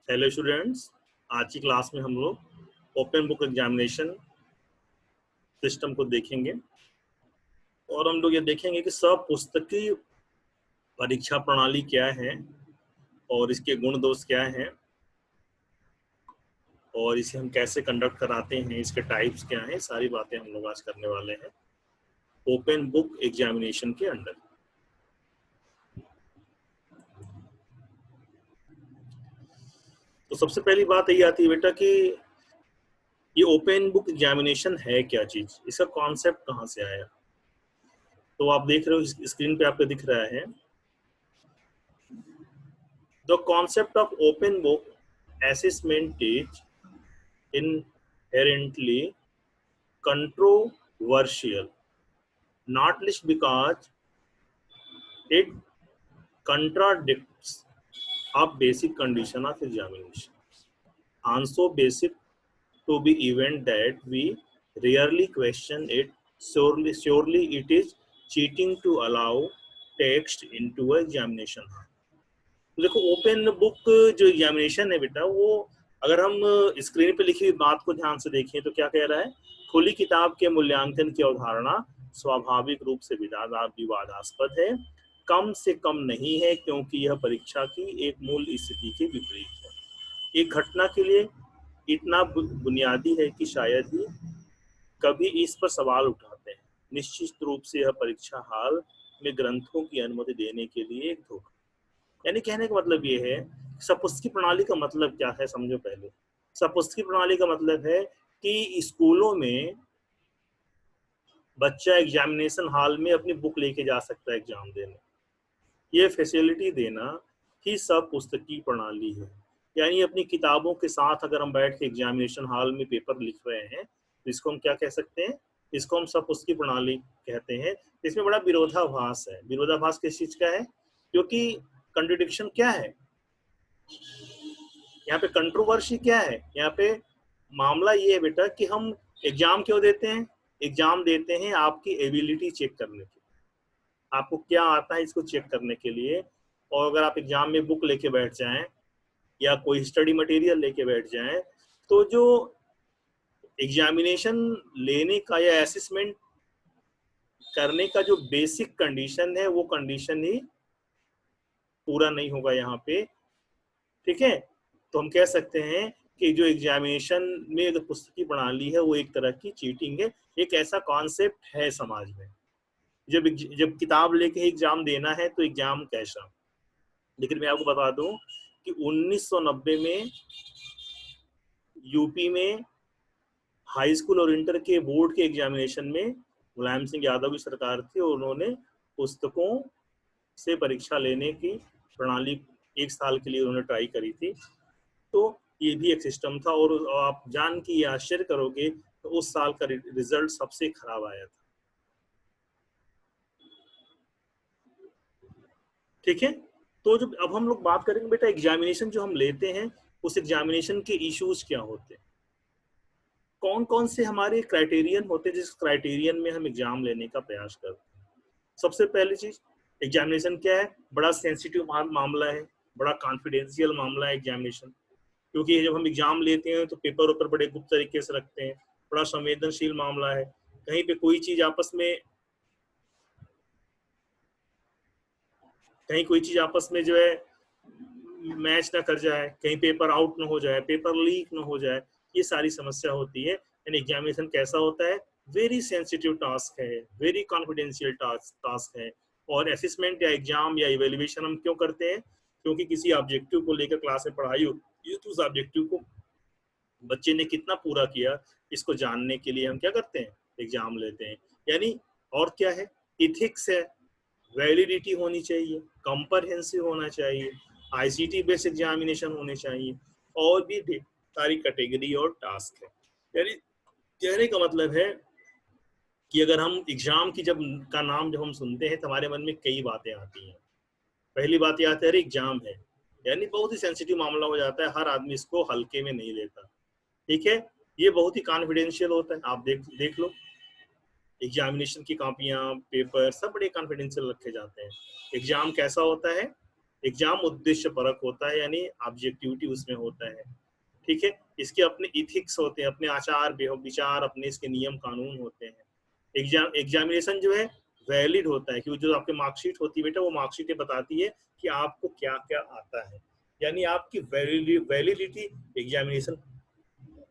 Hello students, आज की class में हम लोग ओपन बुक एग्जामिनेशन सिस्टम को देखेंगे और हम लोग ये देखेंगे कि सब पुस्तकीय परीक्षा प्रणाली क्या है और इसके गुण दोष क्या हैं और इसे हम कैसे कंडक्ट कराते हैं, इसके टाइप्स क्या हैं, सारी बातें हम लोग आज करने वाले हैं ओपन बुक एग्जामिनेशन के अंडर। तो सबसे पहली बात यही आती है बेटा कि ये ओपन बुक एग्जामिनेशन है क्या चीज, इसका कॉन्सेप्ट कहाँ से आया। तो आप देख रहे हो स्क्रीन पे आपको दिख रहा है The concept of open book assessment is inherently controversial, not least because it contradicts a basic condition of examination. And so basic to be event that we rarely question it. Surely it is cheating to allow text into a examination. तो देखो open book जो examination है बेटा, वो अगर हम screen पे लिखी हुई बात को ध्यान से देखें तो क्या कह रहा है, खुली किताब के मूल्यांकन की अवधारणा स्वाभाविक रूप से विवादास्पद है, कम से कम नहीं है क्योंकि यह परीक्षा की एक मूल स्थिति के विपरीत है। एक घटना के लिए इतना बुनियादी है कि शायद ही कभी इस पर सवाल उठाते हैं। निश्चित रूप से यह परीक्षा हाल में ग्रंथों की अनुमति देने के लिए एक धोखा। यानी कहने का मतलब ये है, सपुस्तकीय प्रणाली का मतलब क्या है समझो पहले। सपुस्तकीय प्रणाली का मतलब है कि स्कूलों में बच्चा एग्जामिनेशन हॉल में अपनी बुक लेके जा सकता है एग्जाम देने। ये फैसिलिटी देना ही सपुस्तकीय प्रणाली है। यानी अपनी किताबों के साथ अगर हम बैठ के एग्जामिनेशन हॉल में पेपर लिख रहे हैं तो इसको हम क्या कह सकते हैं, इसको हम सपुस्तकीय प्रणाली कहते हैं। इसमें बड़ा विरोधाभास है। विरोधाभास किस चीज का है, क्योंकि कंट्रडिक्शन क्या है यहाँ पे, कंट्रोवर्सी क्या है यहाँ पे। मामला ये है बेटा कि हम एग्जाम क्यों देते हैं, एग्जाम देते हैं आपकी एबिलिटी चेक करने के, आपको क्या आता है इसको चेक करने के लिए। और अगर आप एग्जाम में बुक लेके बैठ जाएं या कोई स्टडी मटेरियल लेके बैठ जाएं तो जो एग्जामिनेशन लेने का या असेसमेंट करने का जो बेसिक कंडीशन है वो कंडीशन ही पूरा नहीं होगा यहाँ पे। ठीक है, तो हम कह सकते हैं कि जो एग्जामिनेशन में अगर पुस्तकीय प्रणाली है वो एक तरह की चीटिंग है। एक ऐसा कॉन्सेप्ट है समाज में, जब किताब लेके एग्जाम देना है तो एग्जाम कैसा। लेकिन मैं आपको बता दूं कि 1990 में यूपी में हाई स्कूल और इंटर के बोर्ड के एग्जामिनेशन में मुलायम सिंह यादव की सरकार थी और उन्होंने पुस्तकों से परीक्षा लेने की प्रणाली एक साल के लिए उन्होंने ट्राई करी थी। तो ये भी एक सिस्टम था और आप जान के ये आश्चर्य करोगे तो उस साल का रिजल्ट सबसे खराब आया था। ठीक है, तो जब अब हम लोग बात करेंगे बेटा एग्जामिनेशन जो हम लेते हैं उस एग्जामिनेशन के इश्यूज क्या होते हैं, कौन कौन से हमारे क्राइटेरियन होते हैं जिस क्राइटेरियन में हम एग्जाम लेने का प्रयास करते हैं। सबसे पहली चीज, एग्जामिनेशन क्या है, बड़ा सेंसिटिव मामला है, बड़ा कॉन्फिडेंशियल मामला है एग्जामिनेशन। क्योंकि जब हम एग्जाम लेते हैं तो पेपर ऊपर बड़े गुप्त तरीके से रखते हैं, बड़ा संवेदनशील मामला है। कहीं पे कोई चीज आपस में जो है मैच ना कर जाए, कहीं पेपर आउट ना हो जाए, पेपर लीक ना हो जाए, ये सारी समस्या होती है। यानी एग्जामिनेशन कैसा होता है, वेरी सेंसिटिव टास्क है, वेरी कॉन्फिडेंशियल टास्क है। और असेसमेंट या एग्जाम या इवेल्युएशन हम क्यों करते हैं, क्योंकि किसी ऑब्जेक्टिव को लेकर क्लास में पढ़ाई होती है तो उस ऑब्जेक्टिव को बच्चे ने कितना पूरा किया इसको जानने के लिए हम क्या करते हैं, एग्जाम लेते हैं। यानी और क्या है, इथिक्स है, वैलिडिटी होनी चाहिए, कंप्रहेंसिव होना चाहिए, आईसीटी बेस्ड एग्जामिनेशन होने चाहिए और भी सारी कैटेगरी और टास्क है। यानी कहने का मतलब है कि अगर हम एग्जाम की जब हम सुनते हैं तो हमारे मन में कई बातें आती हैं। पहली बात ये आती है, अरे एग्जाम है, यानी बहुत ही सेंसिटिव मामला हो जाता है, हर आदमी इसको हल्के में नहीं लेता। ठीक है, ये बहुत ही कॉन्फिडेंशियल होता है। आप देख लो एग्जामिनेशन की कॉपियां, पेपर सब बड़े कॉन्फिडेंशियल रखे जाते हैं। एग्जाम कैसा होता है, एग्जाम उद्देश्य परक होता है, यानी ऑब्जेक्टिविटी उसमें होता है, ठीक है। इसके अपने इथिक्स होते हैं, अपने आचार विचार, अपने इसके नियम कानून होते हैं। एग्जामिनेशन जो है वैलिड होता है, क्योंकि जो आपके मार्कशीट होती है बेटा, वो मार्कशीट बताती है कि आपको क्या क्या आता है, यानी आपकी वैलिडिटी एग्जामिनेशन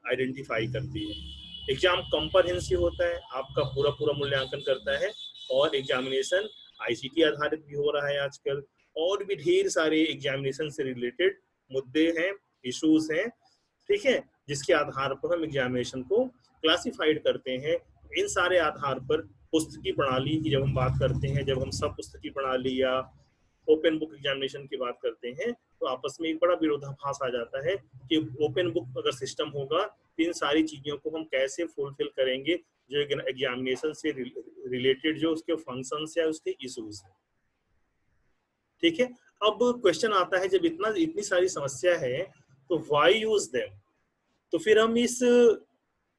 आइडेंटिफाई करती है। एग्जाम कंप्रहेंसिव होता है, आपका पूरा पूरा मूल्यांकन करता है, और एग्जामिनेशन आईसीटी आधारित भी हो रहा है आजकल, और भी ढेर सारे एग्जामिनेशन से रिलेटेड मुद्दे हैं, इश्यूज हैं, ठीक है, जिसके आधार पर हम एग्जामिनेशन को क्लासिफाइड करते हैं। इन सारे आधार पर पुस्तकीय प्रणाली की जब हम बात करते हैं, जब हम सब पुस्तकीय प्रणाली या ओपन बुक एग्जामिनेशन की बात करते हैं, तो आपस में एक बड़ा विरोधाभास आ जाता है कि ओपन बुक अगर सिस्टम होगा तो इन सारी चीजों को हम कैसे फुलफिल करेंगे जो एग्जामिनेशन से रिलेटेड जो उसके फंक्शंस या उसके इश्यूज है, ठीक है। अब क्वेश्चन आता है, जब इतनी सारी समस्या है तो व्हाई यूज देम, तो फिर हम इस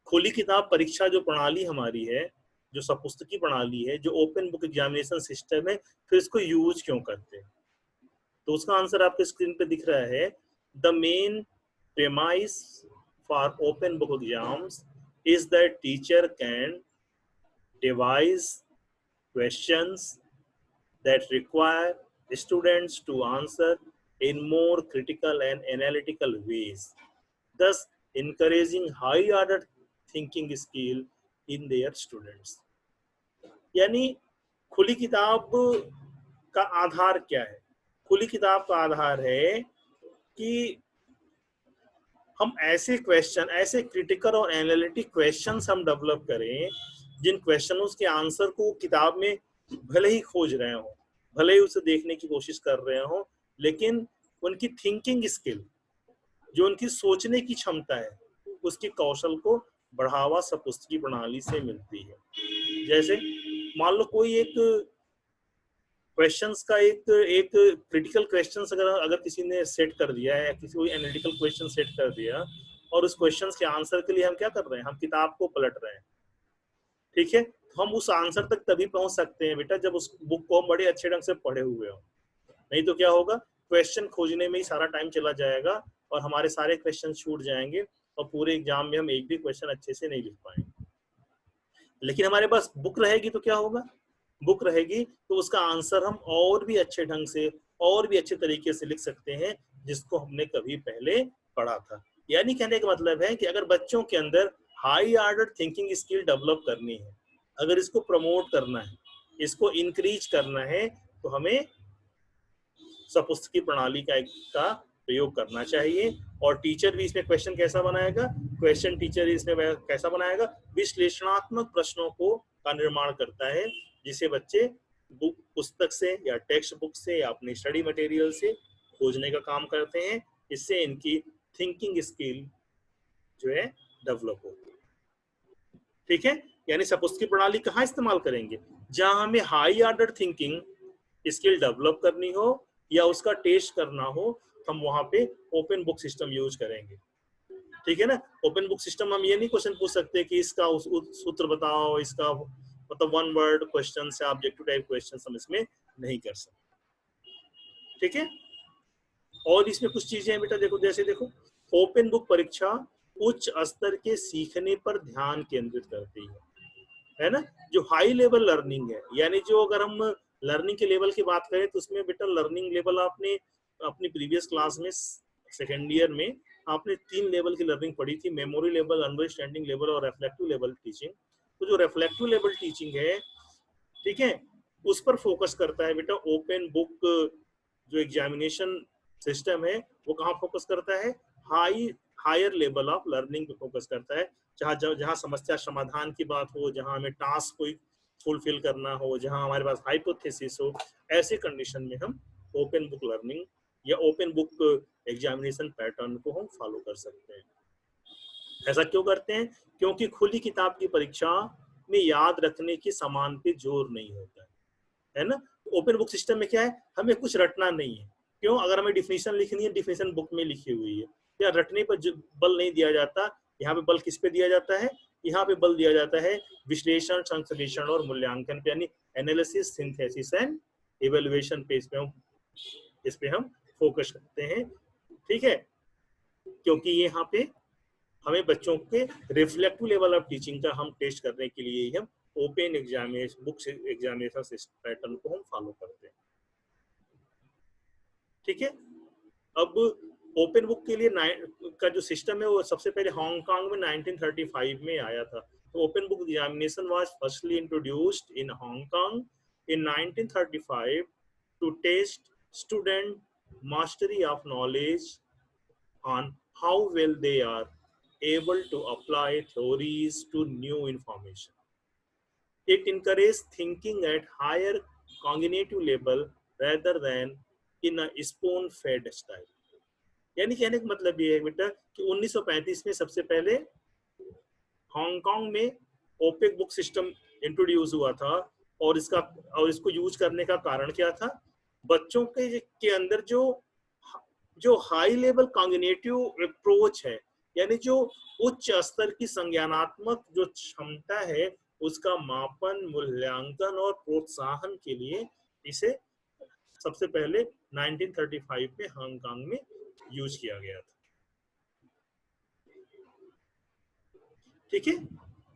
खुली किताब परीक्षा जो प्रणाली हमारी है, जो सपुस्तकीय प्रणाली है, जो ओपन बुक एग्जामिनेशन सिस्टम है, फिर इसको यूज क्यों करते हैं? तो उसका आंसर आपके स्क्रीन पे दिख रहा है। The main premise for open book exams is that teacher can devise questions that require students to answer in more critical and analytical ways, thus encouraging high order thinking skill in their students। यानी खुली किताब का आधार क्या है? खुली किताब का आधार है कि हम ऐसे क्वेश्चन, ऐसे क्रिटिकल और एनालिटिक क्वेश्चंस हम डेवलप करें जिन क्वेश्चनों के आंसर को किताब में भले ही खोज रहे हो, भले ही उसे देखने की कोशिश कर रहे हो, लेकिन उनकी थिंकिंग स्किल, जो उनकी सोचने की क्षमता है, उसके कौशल को बढ़ावा सपुस्तकीय प्रणाली से मिलती है। जैसे मान लो कोई एक क्वेश्चंस का एक क्रिटिकल क्वेश्चंस अगर किसी ने सेट कर दिया है, किसी कोई एनालिटिकल क्वेश्चन सेट कर दिया, और उस क्वेश्चंस के आंसर के लिए हम क्या कर रहे हैं, हम किताब को पलट रहे हैं, ठीक है। तो हम उस आंसर तक तभी पहुंच सकते हैं बेटा जब उस बुक को हम बड़े अच्छे ढंग से पढ़े हुए हो। नहीं तो क्या होगा, क्वेश्चन खोजने में ही सारा टाइम चला जाएगा और हमारे सारे क्वेश्चन छूट जाएंगे और पूरे एग्जाम में हम एक भी क्वेश्चन अच्छे से नहीं लिख पाएंगे। लेकिन हमारे पास बुक रहेगी तो क्या होगा, बुक रहेगी तो उसका आंसर हम और भी अच्छे ढंग से, और भी अच्छे तरीके से लिख सकते हैं जिसको हमने कभी पहले पढ़ा था। यानी कहने का मतलब है कि अगर बच्चों के अंदर high order thinking skill develop करनी है, अगर इसको प्रमोट करना है, इसको इंक्रीज करना है, तो हमें सपुस्तकीय प्रणाली का प्रयोग करना चाहिए। और टीचर भी इसमें क्वेश्चन कैसा बनाएगा, क्वेश्चन टीचर इसमें कैसा बनाएगा, विश्लेषणात्मक प्रश्नों का निर्माण करता है, जिसे बच्चे बुक पुस्तक से या टेक्स्ट बुक से या अपने स्टडी मटेरियल से खोजने का काम करते हैं। इससे इनकी थिंकिंग स्किल जो है डेवलप होती है, ठीक है। यानी सपुस्तकीय प्रणाली कहाँ इस्तेमाल करेंगे, जहां हमें high order thinking skill develop करनी हो या उसका टेस्ट करना हो, हम वहां पे ओपन बुक सिस्टम यूज करेंगे, ठीक है ना। ओपन बुक सिस्टम हम ये नहीं क्वेश्चन पूछ सकते कि इसका सूत्र बताओ, इसका मतलब वन वर्ड क्वेश्चन से ऑब्जेक्टिव टाइप क्वेश्चन हम इसमें नहीं कर सकते, ठीक है। और इसमें कुछ चीजें हैं बेटा, देखो जैसे देखो, ओपन बुक परीक्षा उच्च स्तर के सीखने पर ध्यान केंद्रित करती है ना। जो हाई लेवल लर्निंग है, यानी जो अगर हम लर्निंग के लेवल की बात करें तो उसमें बेटा लर्निंग लेवल आपने अपनी प्रीवियस क्लास में सेकेंड ईयर में आपने 3 लेवल की लर्निंग पढ़ी थी, मेमोरी लेवल, अंडरस्टैंडिंग लेवल और रिफ्लेक्टिव लेवल टीचिंग। तो जो रिफ्लेक्टिव लेवल टीचिंग है, ठीक है, उस पर फोकस करता है बेटा ओपन बुक जो एग्जामिनेशन सिस्टम है, वो कहाँ फोकस करता है, हायर लेवल ऑफ लर्निंग पे फोकस करता है, जहाँ समस्या समाधान की बात हो, जहाँ हमें टास्क कोई फुलफिल करना हो, जहाँ हमारे पास हाइपोथेसिस हो, ऐसे कंडीशन में हम ओपन बुक लर्निंग या ओपन बुक एग्जामिनेशन पैटर्न को हम फॉलो कर सकते हैं। ऐसा क्यों करते हैं, क्योंकि खुली किताब की परीक्षा में याद रखने की समान पे जोर नहीं होता है ना। ओपन बुक सिस्टम में क्या है, हमें कुछ रटना नहीं है। क्यों, अगर हमें डिफिनेशन लिखनी है, डिफिनेशन बुक में लिखी हुई है, या रटने पर बल नहीं दिया जाता। यहाँ पे बल किस पे दिया जाता है, यहाँ पे बल दिया जाता है विश्लेषण, संश्लेषण और मूल्यांकन पे, यानी एनालिसिस, सिंथेसिस एंड इवेल्युएशन पे इसमें हम इस पे हम फोकस करते हैं, ठीक है, क्योंकि यहाँ पे हमें बच्चों के रिफ्लेक्टिव लेवल ऑफ टीचिंग का हम टेस्ट करने के लिए ही हम open examination book examination pattern को हम फॉलो करते हैं, ठीक है। अब ओपन बुक के लिए का जो सिस्टम है वो सबसे पहले हांगकांग में 1935 में आया था। तो open book examination was firstly introduced in Hong इन 1935 to test student mastery of knowledge on how well they are able to apply theories to new information. It encourages thinking at higher cognitive level rather than in a spoon-fed style. यानी कहने का मतलब ये है बेटा कि 1935 में सबसे पहले हांगकांग में ओपेक बुक सिस्टम इंट्रोड्यूस हुआ था, और इसको यूज करने का कारण क्या था, बच्चों के अंदर जो हाई लेवल कॉग्निटिव अप्रोच है, यानी जो उच्च स्तर की संज्ञानात्मक जो क्षमता है, उसका मापन, मूल्यांकन और प्रोत्साहन के लिए इसे सबसे पहले 1935 में हांगकांग में यूज किया गया था, ठीक है।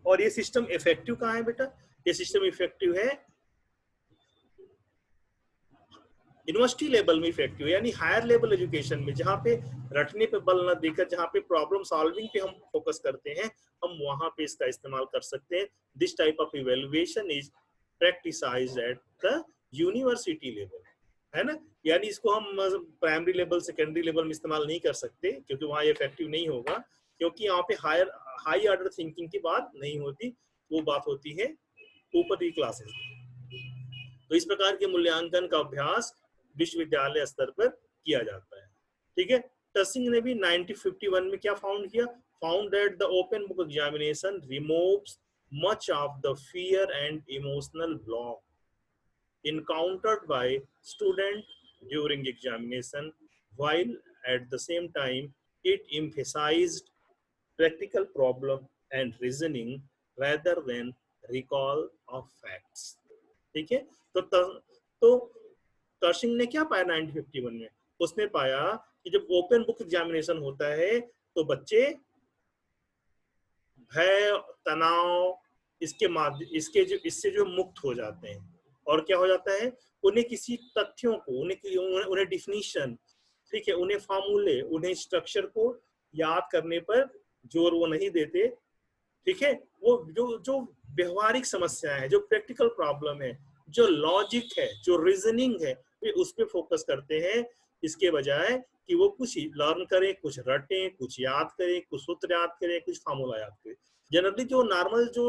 और ये सिस्टम इफेक्टिव कहाँ है बेटा, ये सिस्टम इफेक्टिव है यूनिवर्सिटी लेवल में इफेक्टिव है, यानी हायर लेवल एजुकेशन में, जहाँ पे रटने पे बल न देकर, जहाँ पे प्रॉब्लम सॉल्विंग पे हम फोकस करते हैं, हम वहां पे इसका इस्तेमाल कर सकते हैं। This type of evaluation is practised at the university level, है ना। यानी इसको हम प्राइमरी लेवल, सेकेंडरी लेवल में इस्तेमाल नहीं कर सकते, क्योंकि वहाँ इफेक्टिव नहीं होगा, क्योंकि यहाँ पे हाई ऑर्डर थिंकिंग की बात नहीं होती, वो बात होती है ऊपर की क्लासेस। तो इस प्रकार के मूल्यांकन का अभ्यास विश्वविद्यालय स्तर पर किया जाता है, ठीक है। टसिंग ने भी 1951 में क्या फाउंड किया, found that the open book examination removes much of the fear and emotional block encountered by student during examination, while at the same time it emphasized practical problem and reasoning rather than recall of facts, ठीक है। तो टर्शिंग ने क्या पाया 1951 में, उसने पाया कि जब ओपन बुक एग्जामिनेशन होता है तो बच्चे भय, तनाव, इससे जो मुक्त हो जाते हैं, और क्या हो जाता है, उन्हें किसी तथ्यों को, उन्हें डिफिनीशन, ठीक है, उन्हें फार्मूले, उन्हें स्ट्रक्चर को याद करने पर जोर वो नहीं देते, ठीक है। वो जो व्यवहारिक समस्याएं हैं, जो प्रैक्टिकल प्रॉब्लम है, जो लॉजिक है, जो रीजनिंग है, वे उस पर फोकस करते हैं, इसके बजाय कि वो कुछ लर्न करें, कुछ रटें, कुछ याद करें, कुछ सूत्र याद करें, कुछ फार्मूला याद करें। जनरली जो नॉर्मल जो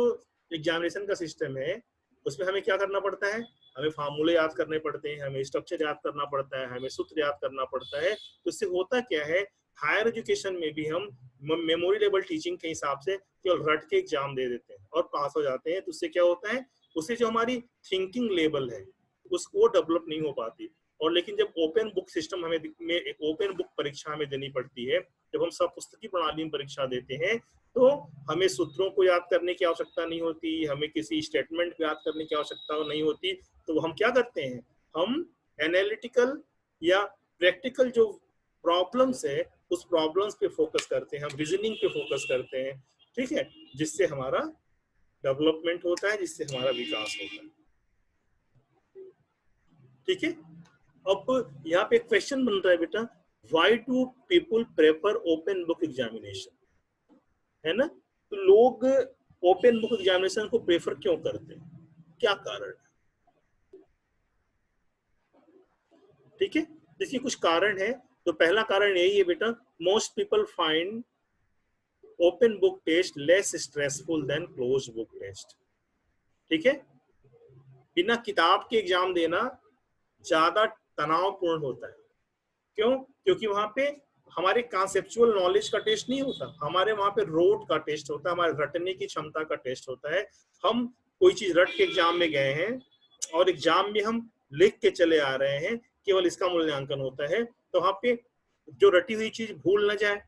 एग्जामिनेशन का सिस्टम है, उसमें हमें क्या करना पड़ता है, हमें फार्मूले याद करने पड़ते हैं, हमें स्ट्रक्चर याद करना पड़ता है, हमें सूत्र याद करना पड़ता है। तो इससे होता क्या है, हायर एजुकेशन में भी हम मेमोरी लेवल टीचिंग के हिसाब से केवल रट के एग्जाम दे देते हैं और पास हो जाते हैं। तो उससे क्या होता है, उससे जो हमारी थिंकिंग लेवल है उसको डेवलप नहीं हो पाती। और लेकिन जब ओपन बुक सिस्टम हमें एक ओपन बुक परीक्षा हमें देनी पड़ती है, जब हम सब पुस्तकीय प्रणाली में परीक्षा देते हैं, तो हमें सूत्रों को याद करने की आवश्यकता नहीं होती, हमें किसी स्टेटमेंट को याद करने की आवश्यकता नहीं होती। तो हम क्या करते हैं, हम एनालिटिकल या प्रैक्टिकल जो प्रॉब्लम्स है, उस प्रॉब्लम्स पे फोकस करते हैं, हम रीजनिंग पे फोकस करते हैं, ठीक है, जिससे हमारा डेवलपमेंट होता है, जिससे हमारा विकास होता है, ठीक है। अब यहाँ पे क्वेश्चन बन रहा है बेटा, why do people prefer open book examination, है ना। तो लोग ओपन बुक एग्जामिनेशन को प्रेफर क्यों करते हैं, क्या कारण है, ठीक है। देखिए कुछ कारण है। तो पहला कारण यही है बेटा, most people find open book test less stressful than close book test, ठीक है। बिना किताब के एग्जाम देना ज्यादा तनावपूर्ण होता है। क्यों, क्योंकि वहां पे हमारे कॉन्सेप्चुअल नॉलेज का टेस्ट नहीं होता, हमारे वहां पे रोट का टेस्ट होता है, हमारे रटने की क्षमता का टेस्ट होता है। हम कोई चीज रट के एग्जाम में गए हैं और एग्जाम में हम लिख के चले आ रहे हैं, केवल इसका मूल्यांकन होता है। तो वहां पे जो रटी हुई चीज भूल न जाए,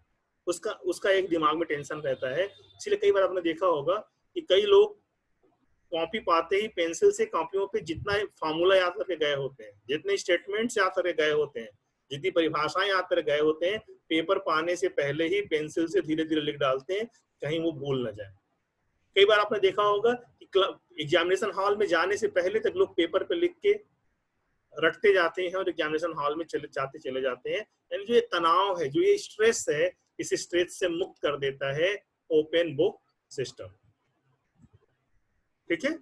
उसका एक दिमाग में टेंशन रहता है। इसलिए कई बार आपने देखा होगा कि कई लोग कॉपी पाते ही पेंसिल से कॉपियों पे जितना फार्मूला याद करके गए होते हैं, जितने स्टेटमेंट्स याद करके गए होते हैं, जितनी परिभाषाएं याद कर गए होते हैं, पेपर पाने से पहले ही पेंसिल से धीरे धीरे लिख डालते हैं, कहीं वो भूल न जाए। कई बार आपने देखा होगा कि एग्जामिनेशन हॉल में जाने से पहले तक लोग पेपर पे लिख के रटते जाते हैं और एग्जामिनेशन हॉल में चले जाते हैं। यानी जो ये तनाव है, जो ये स्ट्रेस है, इस स्ट्रेस से मुक्त कर देता है ओपन बुक सिस्टम। ठीक है।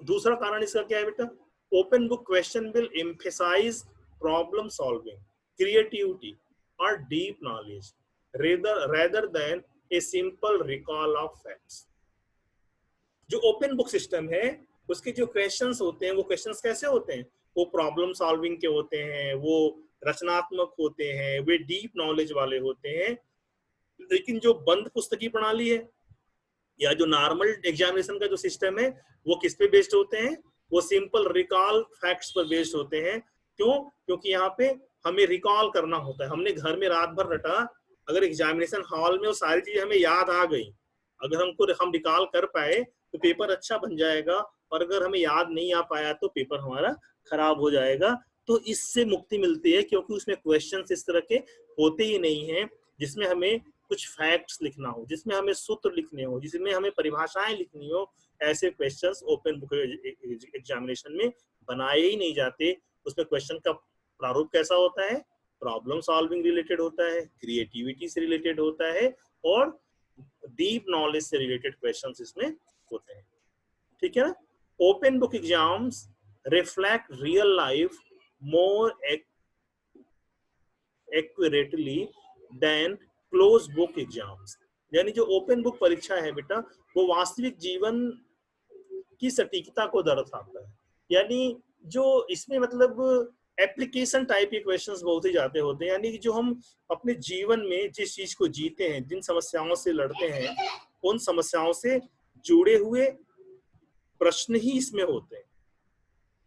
दूसरा कारण इसका क्या है बेटा? Open book question will emphasise problem solving, creativity और deep knowledge rather than a simple recall of facts. जो ओपन बुक सिस्टम है उसके जो क्वेश्चंस होते हैं, वो क्वेश्चंस कैसे होते हैं? वो प्रॉब्लम सॉल्विंग के होते हैं, वो रचनात्मक होते हैं, वे डीप नॉलेज वाले होते हैं। लेकिन जो बंद पुस्तकी प्रणाली है या जो नॉर्मल एग्जामिनेशन का जो सिस्टम है, वो किस पे बेस्ड होते हैं? वो सिंपल रिकॉल फैक्ट्स पर बेस्ड होते हैं। क्यों? क्योंकि यहाँ पे हमें रिकॉल करना होता है। हमने घर में रात भर रटा, अगर एग्जामिनेशन हॉल में वो सारी चीजें हमें याद आ गई, अगर हम रिकॉल कर पाए तो पेपर अच्छा बन जाएगा, और अगर हमें याद नहीं आ पाया तो पेपर हमारा खराब हो जाएगा। तो इससे मुक्ति मिलती है, क्योंकि उसमें क्वेश्चंस इस तरह के होते ही नहीं है जिसमें हमें कुछ फैक्ट्स लिखना हो, जिसमें हमें सूत्र लिखने हो, जिसमें हमें परिभाषाएं लिखनी हो। ऐसे क्वेश्चंस ओपन बुक एग्जामिनेशन में बनाए ही नहीं जाते। उसमें क्वेश्चन का प्रारूप कैसा होता है? प्रॉब्लम सॉल्विंग रिलेटेड होता है, क्रिएटिविटी से रिलेटेड होता है, और डीप नॉलेज से रिलेटेड क्वेश्चंस इसमें होते हैं। ठीक है ना? Open book exams reflect real life more accurately than close book exams. यानी जो ओपन बुक परीक्षा है बेटा, वो वास्तविक जीवन की सटीकता को दर्शाता है। यानी जो इसमें मतलब एप्लीकेशन टाइप के क्वेश्चंस बहुत ही ज्यादा होते हैं। यानी कि जो हम अपने जीवन में जिस चीज को जीते हैं, जिन समस्याओं से लड़ते हैं, उन समस्याओं से जुड़े हुए प्रश्न ही इसमें होते हैं।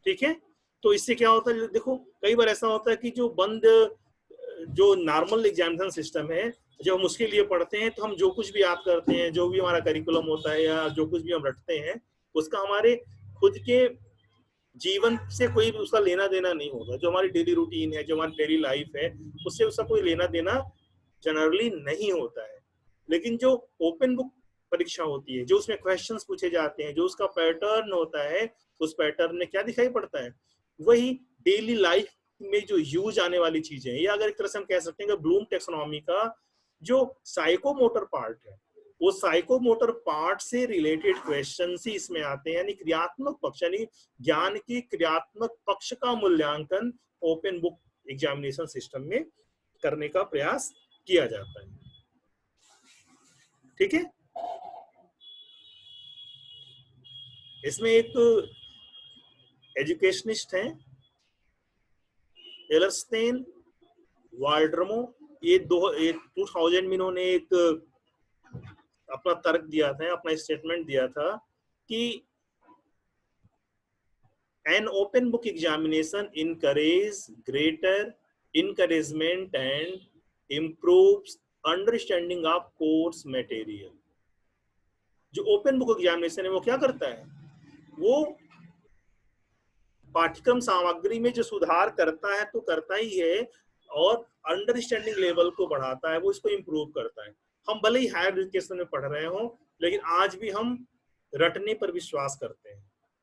ठीक है। तो इससे क्या होता है? देखो, कई बार ऐसा होता है कि जो नॉर्मल एग्जामिनेशन सिस्टम है, जब हम उसके लिए पढ़ते हैं तो हम जो कुछ भी याद करते हैं, जो भी हमारा करिकुलम होता है या जो कुछ भी हम रटते हैं, उसका हमारे खुद के जीवन से कोई भी उसका लेना देना नहीं होगा। जो हमारी डेली रूटीन है, जो हमारी डेली लाइफ है, उससे उसका कोई लेना देना जनरली नहीं होता है। लेकिन जो ओपन बुक परीक्षा होती है, जो उसमें क्वेश्चंस पूछे जाते हैं, जो उसका पैटर्न होता है, उस पैटर्न में क्या दिखाई पड़ता है? वही डेली लाइफ में जो यूज आने वाली चीजें हैं, या अगर एक तरह से हम कह सकते हैं कि ब्लूम टेक्सोनॉमी का जो साइकोमोटर पार्ट है, वो साइकोमोटर पार्ट से रिलेटेड क्वेश्चन ही इसमें आते हैं। यानी क्रियात्मक पक्ष, यानी ज्ञान की क्रियात्मक पक्ष का मूल्यांकन ओपन बुक एग्जामिनेशन सिस्टम में करने का प्रयास किया जाता है। ठीक है। इसमें एक एजुकेशनिस्ट हैं, एलरस्टेन वाल्ड्रमो, ये 2000 में इन्होंने एक अपना तर्क दिया था, अपना स्टेटमेंट दिया था कि an open book examination encourages greater encouragement and improves understanding of course material। जो ओपन बुक एग्जामिनेशन है वो क्या करता है? वो पाठ्यक्रम सामग्री में जो सुधार करता है तो करता ही है, और अंडरस्टैंडिंग लेवल को बढ़ाता है, वो इसको इम्प्रूव करता है। हम भले ही हायर एजुकेशन में पढ़ रहे हो, लेकिन आज भी हम रटने पर विश्वास करते हैं,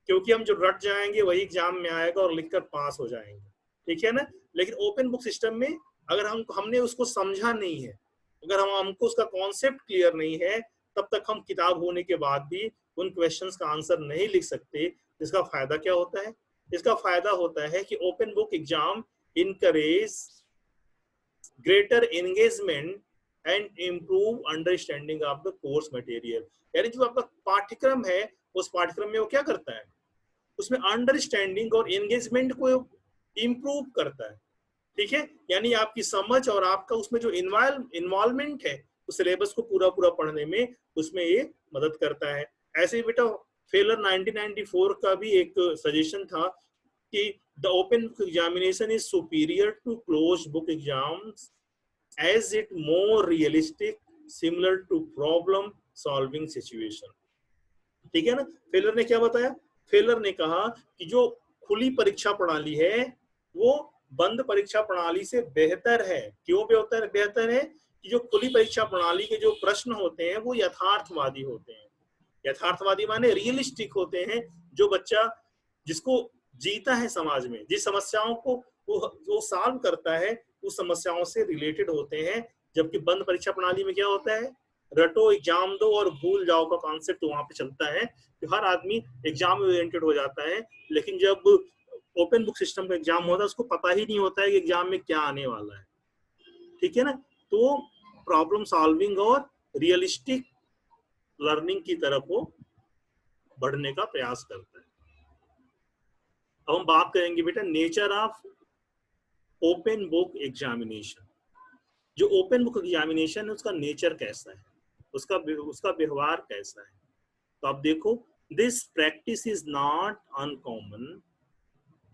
क्योंकि हम जो रट जाएंगे वही एग्जाम में आएगा और लिखकर पास हो जाएंगे। ठीक है ना? लेकिन ओपन बुक सिस्टम में अगर हमने उसको समझा नहीं है, अगर हमको उसका कॉन्सेप्ट क्लियर नहीं है, तब तक हम किताब होने के बाद भी उन क्वेश्चंस का आंसर नहीं लिख सकते। इसका फायदा क्या होता है? इसका फायदा होता है कि open book exam encourage greater engagement and improve understanding of the course material. यानी जो आपका पाठ्यक्रम है, उस पाठ्यक्रम में वो क्या करता है? उसमें अंडरस्टैंडिंग और एंगेजमेंट को इम्प्रूव करता है। ठीक है। यानी आपकी समझ और आपका उसमें जो इन्वॉल्वमेंट है उस सिलेबस को पूरा पूरा पढ़ने में, उसमें ये मदद करता है। ऐसे ही बेटा फेलर 1994 का भी एक सजेशन था कि the open book examination is superior to close book exams as it more realistic similar to problem solving situation. ठीक है ना? फेलर ने क्या बताया? फेलर ने कहा कि जो खुली परीक्षा प्रणाली है वो बंद परीक्षा प्रणाली से बेहतर है। क्यों बेहतर बेहतर है? कि जो खुली परीक्षा प्रणाली के जो प्रश्न होते हैं वो यथार्थवादी होते हैं। यथार्थवादी माने रियलिस्टिक होते हैं। जो बच्चा जिसको जीता है समाज में, जिस समस्याओं को वो सॉल्व करता है, उस समस्याओं से रिलेटेड होते हैं। जबकि बंद परीक्षा प्रणाली में क्या होता है? रटो, एग्जाम दो और भूल जाओ का कॉन्सेप्ट वहां पे चलता है। तो हर आदमी एग्जाम ओरिएंटेड हो जाता है। लेकिन जब ओपन बुक सिस्टम का एग्जाम होता है, उसको पता ही नहीं होता है कि एग्जाम में क्या आने वाला है। ठीक है ना? तो प्रॉब्लम सॉल्विंग और रियलिस्टिक लर्निंग की तरफ वो बढ़ने का प्रयास करता है। अब हम बात करेंगे बेटा nature of open book examination. जो ओपन बुक एग्जामिनेशन है उसका नेचर कैसा है, उसका व्यवहार कैसा है। तो आप देखो, this practice is not uncommon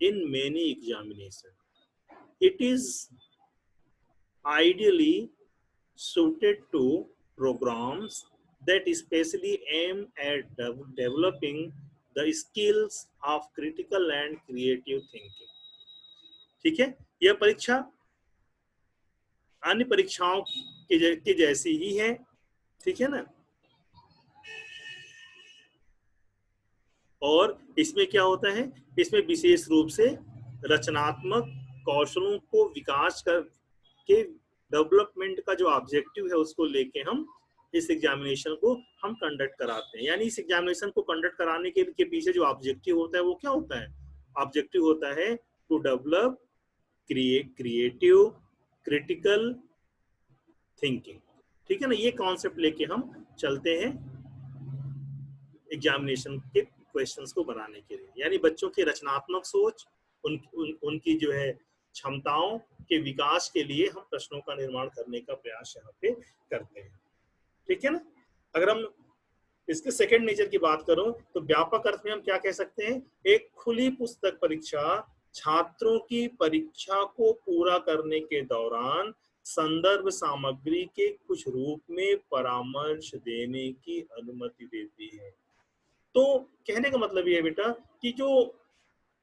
in many examination. It is ideally suited to programs that especially aim at developing the skills of critical and creative thinking. ठीक है? यह परीक्षा अन्य परीक्षाओं के जैसी ही है। ठीक है ना? और इसमें क्या होता है? इसमें विशेष रूप से रचनात्मक कौशलों को विकास कर के डेवलपमेंट का जो ऑब्जेक्टिव है उसको लेके हम इस एग्जामिनेशन को हम कंडक्ट कराते हैं। यानी इस एग्जामिनेशन को कंडक्ट कराने के पीछे जो ऑब्जेक्टिव होता है वो क्या होता है? ऑब्जेक्टिव होता है to develop creative critical thinking. ठीक है ना? ये कॉन्सेप्ट लेके हम चलते हैं एग्जामिनेशन के क्वेश्चंस को बनाने के लिए। यानी बच्चों की रचनात्मक सोच, उनकी जो है क्षमताओं के विकास के लिए हम प्रश्नों का निर्माण करने का प्रयास यहाँ पे करते हैं। ठीक है ना? अगर हम इसके सेकंड नेचर की बात करूं तो व्यापक अर्थ में हम क्या कह सकते हैं? एक खुली पुस्तक परीक्षा छात्रों की परीक्षा को पूरा करने के दौरान संदर्भ सामग्री के कुछ रूप में परामर्श देने की अनुमति देती है। तो कहने का मतलब ये है बेटा कि जो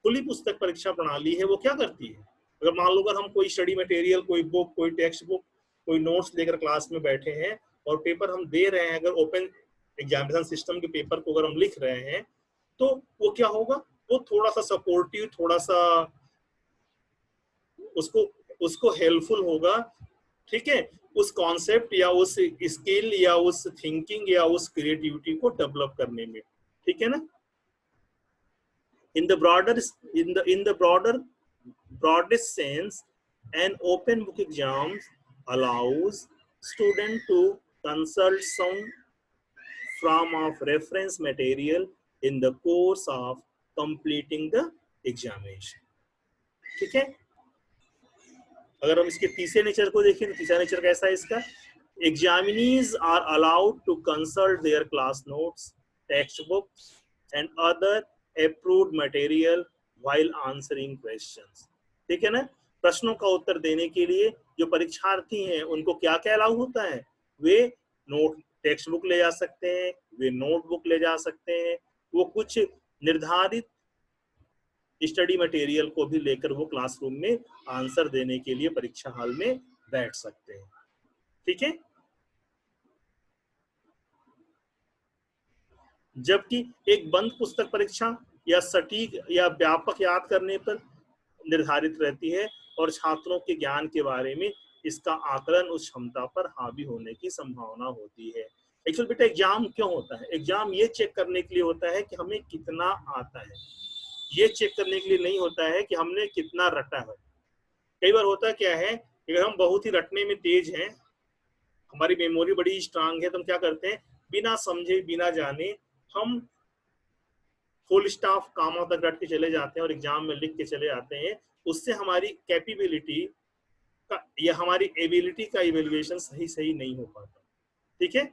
खुली पुस्तक परीक्षा प्रणाली है वो क्या करती है? अगर मान लो अगर हम कोई स्टडी मटेरियल, कोई बुक, कोई टेक्स्ट बुक, कोई नोट्स लेकर क्लास में बैठे हैं और पेपर हम दे रहे हैं, अगर ओपन एग्जामिनेशन सिस्टम के पेपर को अगर हम लिख रहे हैं तो वो क्या होगा? वो थोड़ा सा सपोर्टिव, थोड़ा सा उसको उसको हेल्पफुल होगा। ठीक है? उस कॉन्सेप्ट या उस स्किल या उस थिंकिंग या उस क्रिएटिविटी को डेवलप करने में। ठीक है ना? In the broadest sense, an open book exam allows student to consult some form of reference material in the course of completing the examination. ठीक है? अगर हम इसके तीसरे नेचर को देखें तो तीसरा नेचर कैसा है इसका? Examinees are allowed to consult their class notes, textbooks and other approved material while answering questions. ठीक है ना? प्रश्नों का उत्तर देने के लिए जो परीक्षार्थी हैं उनको क्या क्या अलाउ होता है? वे नोट टेक्स्ट बुक ले जा सकते हैं, वे नोटबुक ले जा सकते हैं, वो कुछ निर्धारित स्टडी मटेरियल को भी लेकर वो क्लासरूम में आंसर देने के लिए परीक्षा हॉल में बैठ सकते हैं। ठीक है? जबकि एक बंद पुस्तक परीक्षा या सटीक या व्यापक याद करने पर निर्धारित रहती है और छात्रों के ज्ञान के बारे में इसका आकलन उस क्षमता पर हावी होने की संभावना होती है। एक्चुअली बेटा एग्जाम क्यों होता है? एग्जाम ये चेक करने के लिए होता है कि हमें कितना आता है, ये चेक करने के लिए नहीं होता है कि हमने कितना रटा है। कई बार होता क्या है, अगर हम बहुत ही रटने में तेज हैं, हमारी मेमोरी बड़ी स्ट्रांग है, तो हम क्या करते हैं, बिना समझे बिना जाने हम फुल स्टॉप कामा तक रट के चले जाते हैं और एग्जाम में लिख के चले आते हैं। उससे हमारी कैपेबिलिटी का या हमारी एबिलिटी का इवेल्युएशन सही नहीं हो पाता। ठीक है?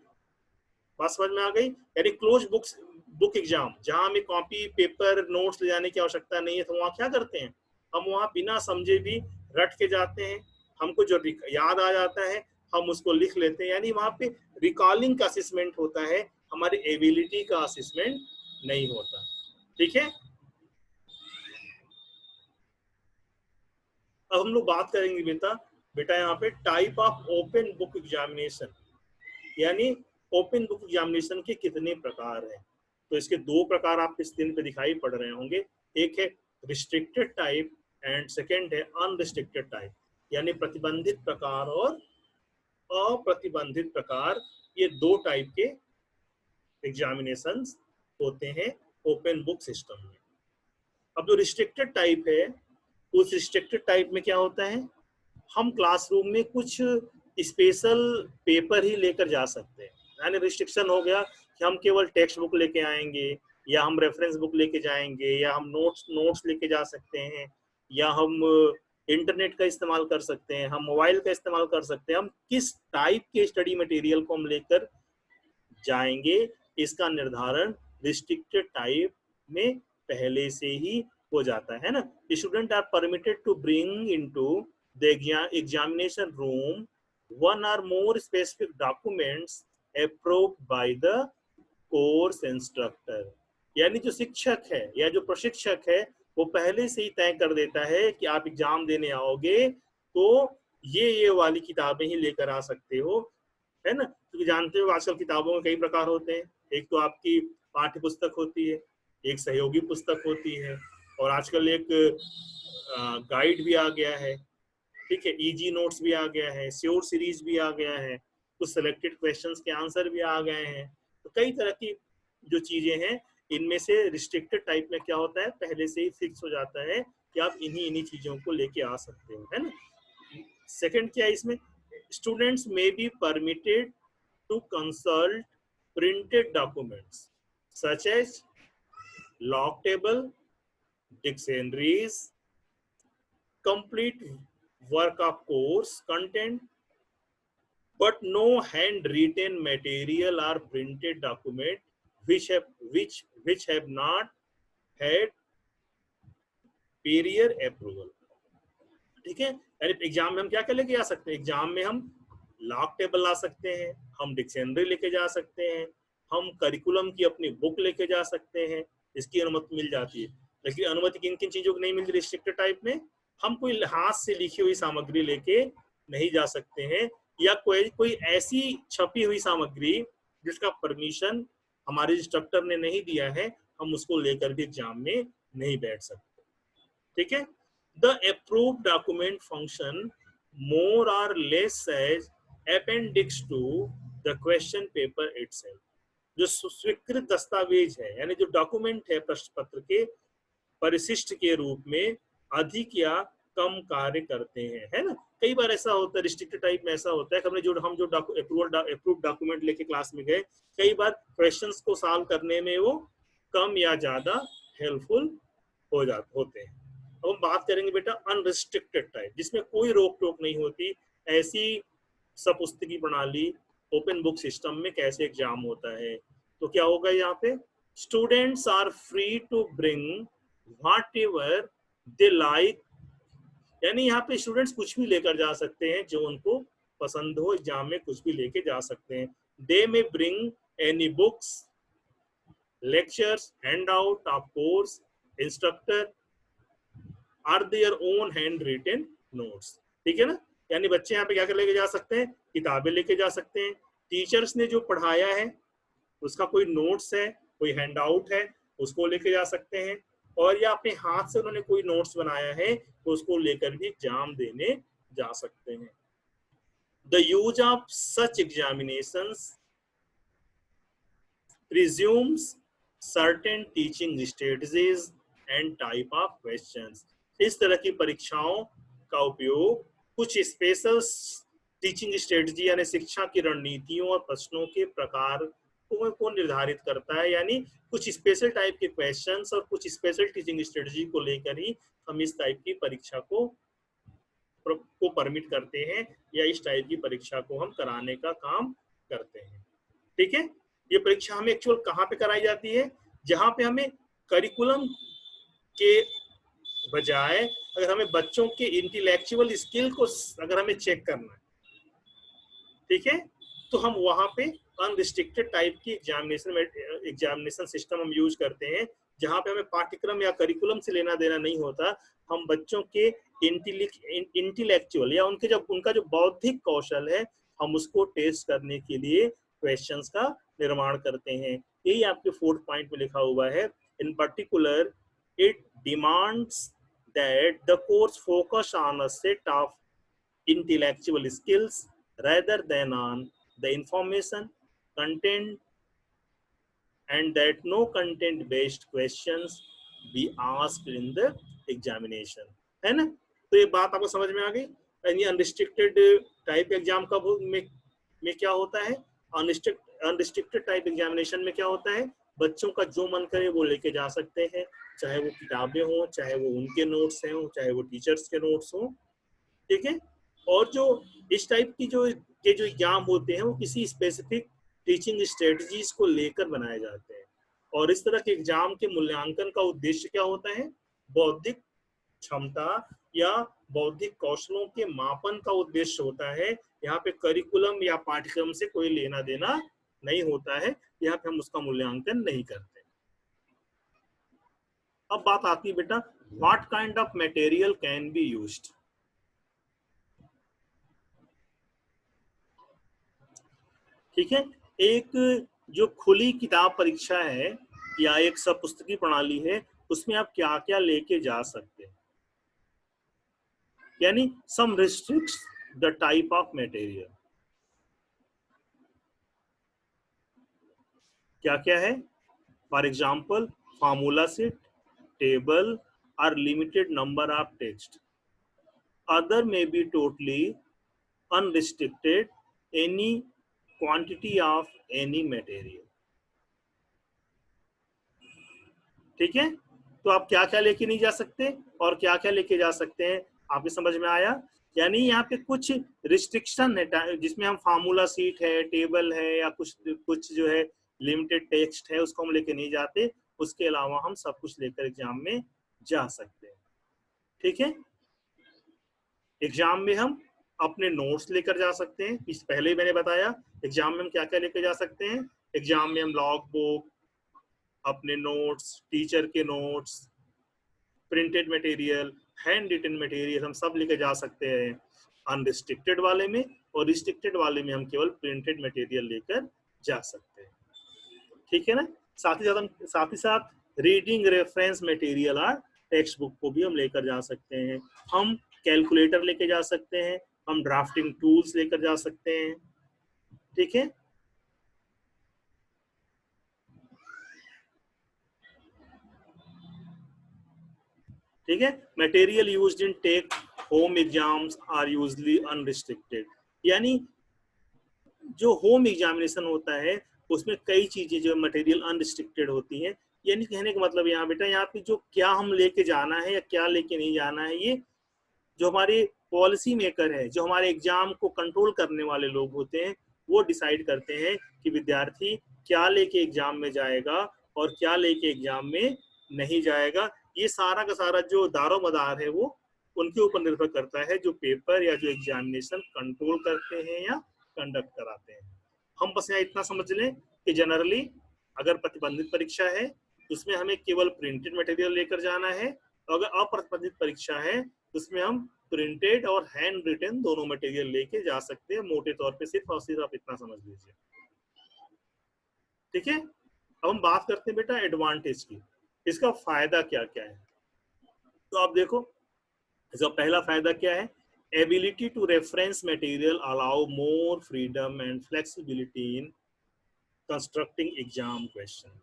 बात समझ में आ गई? यानी क्लोज बुक एग्जाम जहां हमें कॉपी पेपर नोट्स ले जाने की आवश्यकता नहीं है, तो वहां क्या करते हैं, हम वहां बिना समझे भी रट के जाते हैं। हमको जो याद आ जाता है हम उसको लिख लेते हैं। यानी वहां पे रिकॉलिंग का असेसमेंट होता है, हमारी एबिलिटी का असेसमेंट नहीं होता। ठीक है? अब हम लोग बात करेंगे बेटा यहाँ पे type of open book examination, यानी ओपन बुक एग्जामिनेशन के कितने प्रकार हैं। तो इसके दो प्रकार आपके स्क्रीन पे दिखाई पड़ रहे होंगे, एक है रिस्ट्रिक्टेड टाइप एंड सेकेंड है अनरिस्ट्रिक्टेड टाइप, यानी प्रतिबंधित प्रकार और अप्रतिबंधित प्रकार, ये दो टाइप के एग्जामिनेशंस होते हैं ओपन बुक सिस्टम में। अब जो रिस्ट्रिक्टेड टाइप है, उस रिस्ट्रिक्टेड टाइप में क्या होता है, हम क्लासरूम में कुछ स्पेशल पेपर ही लेकर जा सकते हैं, यानी रिस्ट्रिक्शन हो गया कि हम केवल टेक्स्ट बुक लेके आएंगे, या हम रेफरेंस बुक लेके जाएंगे, या हम नोट्स लेके जा सकते हैं, या हम इंटरनेट का इस्तेमाल कर सकते हैं, हम मोबाइल का इस्तेमाल कर सकते हैं। हम किस टाइप के स्टडी मटेरियल को हम लेकर जाएंगे, इसका निर्धारण रिस्ट्रिक्टेड टाइप में पहले से ही हो जाता है ना। Student are permitted to bring into the examination room one or more specific documents approved by the course instructor, यानी जो शिक्षक है या जो प्रशिक्षक है वो पहले से ही तय कर देता है कि आप एग्जाम देने आओगे तो ये वाली किताबें ही लेकर आ सकते हो, है ना। क्योंकि जानते हो आजकल किताबों के कई प्रकार होते हैं, एक तो आपकी पाठ्य पुस्तक होती है, एक सहयोगी पुस्तक होती है, और आजकल एक गाइड भी आ गया है, ठीक है, इजी नोट्स भी आ गया है, श्योर सीरीज भी आ गया है, कुछ सिलेक्टेड क्वेश्चंस के आंसर भी आ गए हैं। तो कई तरह की जो चीजें हैं, इनमें से रिस्ट्रिक्टेड टाइप में क्या होता है, पहले से ही फिक्स हो जाता है कि आप इन्हीं चीजों को लेके आ सकते हो, है ना। सेकंड क्या है इसमें, students may be permitted to consult printed documents such as log table, dictionaries, complete work of course content, but no handwritten material or printed document which have not had peer approval। ठीक है, यानी exam में हम क्या क्या लेके जा सकते हैं, एग्जाम में हम लॉग टेबल ला सकते हैं, हम डिक्शनरी लेके जा सकते हैं, हम करिकुलम की अपनी बुक लेके जा सकते हैं, इसकी अनुमति मिल जाती है। लेकिन अनुमति किन किन चीजों की नहीं मिलती रिस्ट्रिक्टेड टाइप में, हम कोई हाथ से लिखी हुई सामग्री लेके नहीं जा सकते हैं, या कोई ऐसी छपी हुई सामग्री जिसका परमिशन हमारे इंस्ट्रक्टर ने नहीं दिया है, हम उसको लेकर भी एग्जाम में नहीं बैठ सकते। ठीक है, the approved document function more or less as appendix to the question paper itself. जो स्वीकृत दस्तावेज है, यानी जो डॉक्यूमेंट है प्रश्न पत्र के परिशिष्ट के रूप में अधिक या कम कार्य करते हैं, है ना। कई बार ऐसा होता है रिस्ट्रिक्टेड टाइप में, ऐसा होता है कि हम जो अप्रूव्ड डॉक्यूमेंट लेके क्लास में गए, कई बार क्वेश्चंस को सॉल्व करने में वो कम या ज्यादा हेल्पफुल होते हैं। अब हम बात करेंगे बेटा अनरिस्ट्रिक्टेड टाइप, जिसमें कोई रोक टोक नहीं होती। ऐसी सपुस्तकी प्रणाली ओपन बुक सिस्टम में कैसे एग्जाम होता है, तो क्या होगा यहाँ पे, students are free to bring whatever they like, यानी यहाँ पे स्टूडेंट्स कुछ भी लेकर जा सकते हैं जो उनको पसंद हो, एग्जाम में कुछ भी लेके जा सकते हैं। They may bring any books, lectures, handout of course instructor or their own handwritten notes. ठीक है ना, यानी बच्चे यहाँ पे क्या कर लेके जा सकते हैं, किताबें लेके जा सकते हैं, टीचर्स ने जो पढ़ाया है उसका कोई नोट्स है, कोई हैंडआउट है, उसको लेके जा सकते हैं, और या अपने हाथ से उन्होंने कोई नोट्स बनाया है तो उसको लेकर भी एग्जाम देने जा सकते हैं। The use of such examinations presumes certain teaching strategies and type of questions। इस तरह की परीक्षाओं का उपयोग कुछ स्पेशल टीचिंग स्ट्रेटजी यानी शिक्षा की रणनीतियों और प्रश्नों के प्रकार को निर्धारित करता है, यानी कुछ स्पेशल टाइप के क्वेश्चंस और कुछ स्पेशल टीचिंग स्ट्रेटजी को लेकर ही हम इस टाइप की परीक्षा को परमिट करते हैं, या इस टाइप की परीक्षा को हम कराने का काम करते हैं। ठीक है, ये परीक्षा हमें एक्चुअल कहाँ पे कराई जाती है, जहाँ पे हमें करिकुलम के बजाय अगर हमें बच्चों के इंटेलेक्चुअल स्किल को अगर हमें चेक करना है, ठीक है, तो हम वहाँ पे अनरिस्ट्रिक्टेड टाइप की एग्जामिनेशन सिस्टम हम यूज करते हैं, जहाँ पे हमें पाठ्यक्रम या करिकुलम से लेना देना नहीं होता, हम बच्चों के इंटेलेक्चुअल या उनके जब उनका जो बौद्धिक कौशल है हम उसको टेस्ट करने के लिए क्वेश्चंस का निर्माण करते हैं। यही आपके 4th पॉइंट में लिखा हुआ है। इन particular it demands that the course focus on a set of intellectual skills rather than on the information content, and that no content based questions be asked in the examination, है ना। तो ये बात आपको समझ में आ गई। यानी अनरिस्ट्रिक्टेड टाइप एग्जाम का में क्या होता है, अनरिस्ट्रिक्टेड टाइप एग्जामिनेशन में क्या होता है, बच्चों का जो मन करे वो लेके जा सकते हैं, चाहे वो किताबें हो, चाहे वो उनके नोट्स हैं, चाहे वो टीचर्स के नोट्स हो, ठीक है। और जो इस टाइप की जो एग्जाम होते हैं वो किसी स्पेसिफिक टीचिंग स्ट्रेटजीज को लेकर बनाए जाते हैं। और इस तरह के एग्जाम के मूल्यांकन का उद्देश्य क्या होता है, बौद्धिक क्षमता या बौद्धिक कौशलों के मापन का उद्देश्य होता है। यहाँ पे करिकुलम या पाठ्यक्रम से कोई लेना देना नहीं होता है, यहाँ पे हम उसका मूल्यांकन नहीं करते। अब बात आती है बेटा, what kind of material can be used. ठीक है, एक जो खुली किताब परीक्षा है या एक सब पुस्तकीय प्रणाली है, उसमें आप क्या क्या लेके जा सकते हैं, यानी some restricts the type of material. क्या क्या है, for example formula set, table और limited number of text. Other में be totally unrestricted any quantity of any material. ठीक है, तो आप क्या क्या लेके नहीं जा सकते और क्या क्या लेके जा सकते हैं, आपके समझ में आया। यानी यहाँ पे कुछ रिस्ट्रिक्शन है, जिसमें हम फार्मूला सीट है, टेबल है, या कुछ कुछ जो है लिमिटेड टेक्स्ट है, उसको हम लेके नहीं जाते। उसके अलावा हम सब कुछ लेकर एग्जाम में जा सकते हैं। ठीक है, एग्जाम में हम अपने नोट्स लेकर जा सकते हैं, इस पहले ही मैंने बताया एग्जाम में हम क्या क्या लेकर जा सकते हैं। एग्जाम में हम लॉग बुक, अपने नोट्स, टीचर के notes, printed material, handwritten material, हम सब लेके जा सकते हैं अनरिस्ट्रिक्टेड वाले में, और रिस्ट्रिक्टेड वाले में हम केवल प्रिंटेड मटेरियल लेकर जा सकते हैं। ठीक है ना, साथ ही साथ रीडिंग रेफरेंस मटेरियल और टेक्स्ट बुक को भी हम लेकर जा सकते हैं। हम कैलकुलेटर लेके जा सकते हैं, हम ड्राफ्टिंग टूल्स लेकर जा सकते हैं। ठीक है, ठीक है। Material used in take home exams are usually unrestricted, यानी जो होम एग्जामिनेशन होता है उसमें कई चीजें जो मटेरियल अनरिस्ट्रिक्टेड होती हैं। यानी कहने का मतलब यहाँ बेटा, यहाँ पे जो क्या हम लेके जाना है या क्या लेके नहीं जाना है, ये जो हमारे पॉलिसी मेकर है, जो हमारे एग्जाम को कंट्रोल करने वाले लोग होते हैं, वो डिसाइड करते हैं कि विद्यार्थी क्या लेके एग्जाम में जाएगा और क्या लेके एग्जाम में नहीं जाएगा। ये सारा का सारा जो दारोमदार है वो उनके ऊपर निर्भर करता है, जो पेपर या जो एग्जामिनेशन कंट्रोल करते हैं या कंडक्ट कराते हैं। हम बस यहाँ इतना समझ लें कि जनरली अगर प्रतिबंधित परीक्षा है उसमें हमें केवल प्रिंटेड मटेरियल लेकर जाना है, और अगर अप्रतिबंधित परीक्षा है उसमें हम प्रिंटेड और हैंड रिटन दोनों मटेरियल लेके जा सकते हैं। मोटे तौर पे सिर्फ और सिर्फ आप इतना समझ लीजिए। ठीक है, अब हम बात करते हैं बेटा एडवांटेज की, इसका फायदा क्या क्या है। तो आप देखो, इसका पहला फायदा क्या है, ability to reference material allow more freedom and flexibility in constructing exam question.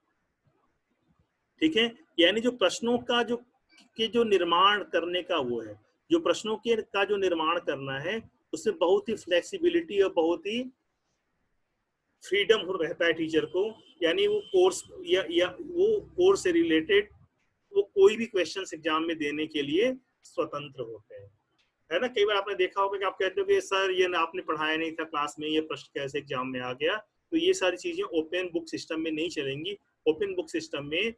ठीक है, यानी जो प्रश्नों का जो निर्माण करने का वो है, जो प्रश्नों के का जो निर्माण करना है उससे बहुत ही फ्लेक्सिबिलिटी और बहुत ही फ्रीडम रहता है टीचर को। यानी वो कोर्स या वो कोर्स से रिलेटेड वो कोई भी क्वेश्चन एग्जाम में देने के लिए स्वतंत्र होते हैं, है ना। कई बार आपने देखा होगा कि आप कहते हो कि सर ये आपने पढ़ाया नहीं था क्लास में, ये प्रश्न कैसे एग्जाम में आ गया। तो ये सारी चीजें ओपन बुक सिस्टम में नहीं चलेंगी। ओपन बुक सिस्टम में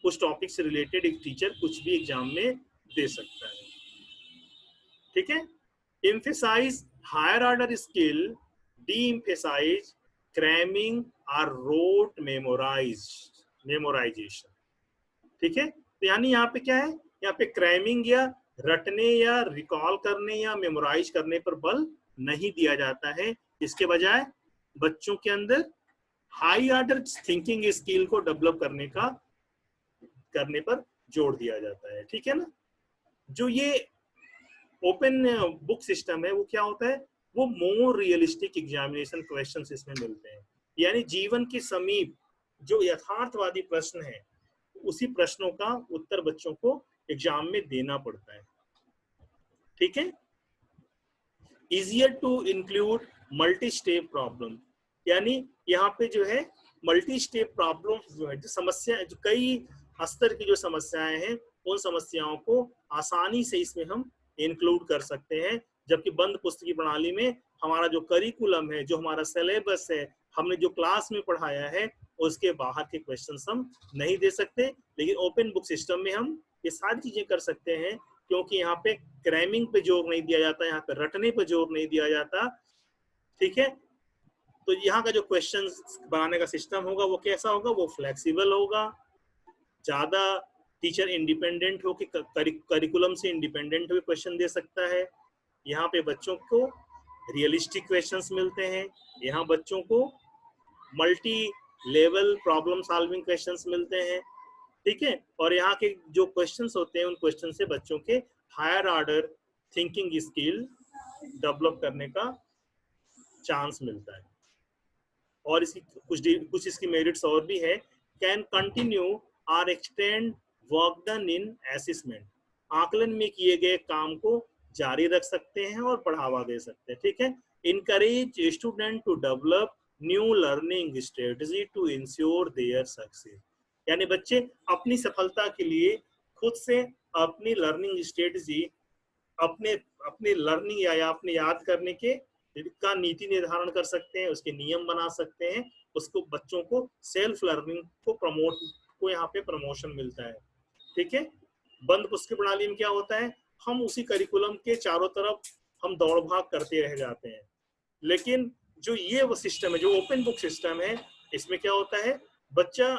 उस टॉपिक से रिलेटेड एक टीचर कुछ भी एग्जाम में दे सकता है। ठीक है, emphasize higher order skill, de emphasize cramming और रोट मेमोराइजेशन। ठीक है, तो यानी यहाँ पे क्या है, यहाँ पे क्रैमिंग या रटने या रिकॉल करने या मेमोराइज करने पर बल नहीं दिया जाता है। इसके बजाय बच्चों के अंदर हाई ऑर्डर थिंकिंग स्किल को डेवलप करने पर जोर दिया जाता है। ठीक है ना। जो ये ओपन बुक सिस्टम है वो क्या होता है, वो मोर रियलिस्टिक एग्जामिनेशन क्वेश्चंस इसमें मिलते हैं, यानी जीवन के समीप जो यथार्थवादी प्रश्न है उसी प्रश्नों का उत्तर बच्चों को एग्जाम में देना पड़ता है। ठीक है। Easier to include multi step problem, यानी यहाँ पे जो है मल्टी स्टेप प्रॉब्लम जो है, जो समस्या जो कई स्तर की जो समस्याएं हैं उन समस्याओं को आसानी से इसमें हम इंक्लूड कर सकते हैं। जबकि बंद पुस्तकीय प्रणाली में हमारा जो करिकुलम है, जो हमारा सिलेबस है, हमने जो क्लास में पढ़ाया है उसके बाहर के क्वेश्चंस हम नहीं दे सकते। लेकिन ओपन बुक सिस्टम में हम ये सारी चीजें कर सकते हैं, क्योंकि यहाँ पे क्रैमिंग पे जोर नहीं दिया जाता, यहाँ पे रटने पे जोर नहीं दिया जाता। ठीक है। तो यहाँ का जो क्वेश्चन बनाने का सिस्टम होगा वो कैसा होगा, वो फ्लेक्सिबल होगा, ज्यादा टीचर इंडिपेंडेंट हो कि करिकुलम से इंडिपेंडेंट हुए क्वेश्चन दे सकता है। यहाँ पे बच्चों को रियलिस्टिक क्वेश्चंस मिलते हैं, यहाँ बच्चों को multi level problem solving questions मिलते हैं। ठीक है। और यहाँ के जो क्वेश्चंस होते हैं उन क्वेश्चन से बच्चों के higher order thinking skill develop करने का चांस मिलता है। और इसकी कुछ इसकी मेरिट्स और भी है। कैन कंटिन्यू और extend work done in assessment, आकलन में किए गए काम को जारी रख सकते हैं और बढ़ावा दे सकते हैं। ठीक है। Encourage student to develop new learning strategy to ensure their success, यानी बच्चे अपनी सफलता के लिए खुद से अपनी लर्निंग स्ट्रेटजी, अपने अपने लर्निंग या अपने याद करने के का नीति निर्धारण कर सकते हैं, उसके नियम बना सकते हैं। उसको बच्चों को सेल्फ लर्निंग को यहाँ पे प्रमोशन मिलता है। ठीक है। बंद पुस्तक प्रणाली में क्या होता है, हम उसी करिकुलम के चारों तरफ हम दौड़ भाग करते रह जाते हैं। लेकिन जो ये वो सिस्टम है, जो ओपन बुक सिस्टम है, इसमें क्या होता है, बच्चा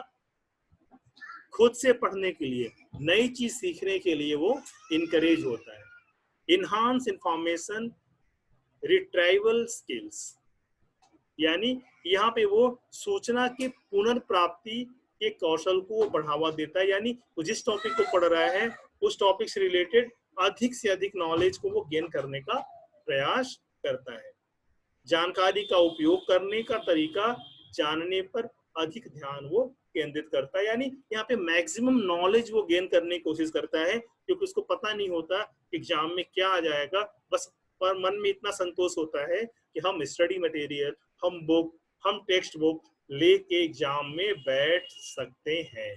खुद से पढ़ने के लिए, नई चीज सीखने के लिए वो इनकरेज होता है। इनहांस इंफॉर्मेशन रिट्राइवल स्किल्स, यानी यहाँ पे वो सूचना के पुनर्प्राप्ति के कौशल को बढ़ावा देता है, यानी वो जिस टॉपिक को पढ़ रहा है उस टॉपिक से रिलेटेड अधिक से अधिक नॉलेज को वो गेन करने का प्रयास करता है। जानकारी का उपयोग करने का तरीका जानने पर अधिक ध्यान वो केंद्रित करता है, यानी यहाँ पे मैक्सिमम नॉलेज वो गेन करने की कोशिश करता है, क्योंकि उसको पता नहीं होता एग्जाम में क्या आ जाएगा। बस पर मन में इतना संतोष होता है कि हम स्टडी मटेरियल, हम टेक्स्ट बुक लेके एग्जाम में बैठ सकते हैं।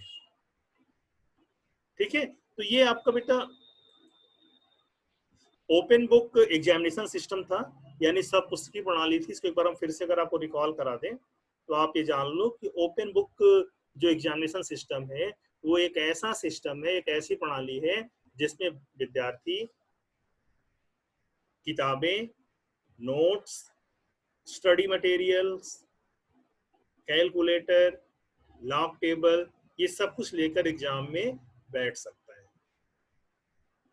ठीक है। तो ये आपका बेटा ओपन बुक एग्जामिनेशन सिस्टम था, यानी सब पुस्तकीय प्रणाली थी। इसको एक बार हम फिर से अगर आपको रिकॉल करा दें तो आप ये जान लो कि ओपन बुक जो एग्जामिनेशन सिस्टम है वो एक ऐसा सिस्टम है, एक ऐसी प्रणाली है जिसमें विद्यार्थी किताबें, notes, study materials, calculator, log table, ये सब कुछ लेकर एग्जाम में बैठ सकता है।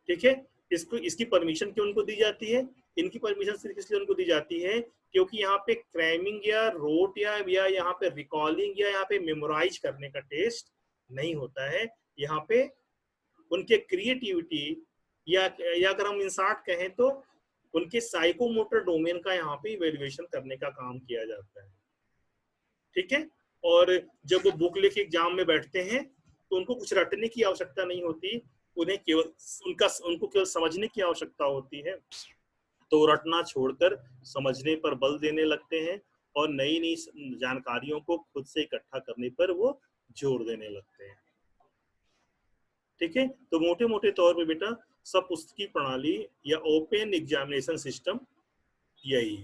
ठीक है। इसकी परमिशन क्यों उनको दी जाती है, इनकी परमिशन सिर्फ इसलिए उनको दी जाती है क्योंकि यहाँ पे क्रैमिंग या रोट या यहाँ पे रिकॉलिंग या यहाँ पे मेमोराइज करने का टेस्ट नहीं होता है। यहाँ पे उनके क्रिएटिविटी या अगर हम इन शॉर्ट कहें तो उनके साइकोमोटर डोमेन का यहाँ पे इवेल्युएशन करने का काम किया जाता है। ठीक है। और जब वो बुक लेके एग्जाम में बैठते हैं तो उनको कुछ रटने की आवश्यकता नहीं होती, उन्हें केवल उनको केवल समझने की आवश्यकता होती है। तो रटना छोड़कर समझने पर बल देने लगते हैं और नई नई जानकारियों को खुद से इकट्ठा करने पर वो जोर देने लगते हैं। ठीक है। तो मोटे मोटे तौर पे बेटा सब पुस्तकीय प्रणाली या ओपन एग्जामिनेशन सिस्टम यही है।